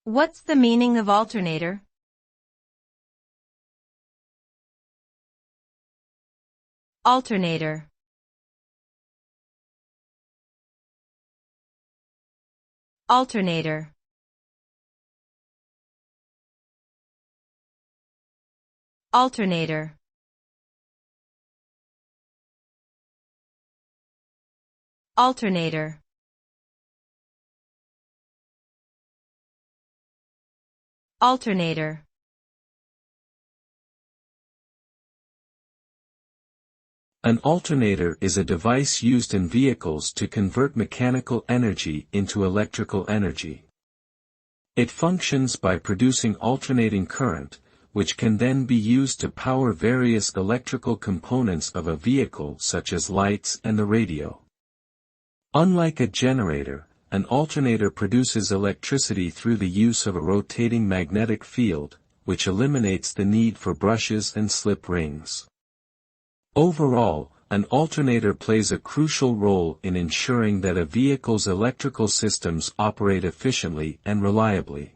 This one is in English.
What's the meaning of alternator? Alternator. Alternator. Alternator. Alternator. Alternator. An alternator is a device used in vehicles to convert mechanical energy into electrical energy. It functions by producing alternating current, which can then be used to power various electrical components of a vehicle such as lights and the radio. Unlike a generator, an alternator produces electricity through the use of a rotating magnetic field, which eliminates the need for brushes and slip rings. Overall, an alternator plays a crucial role in ensuring that a vehicle's electrical systems operate efficiently and reliably.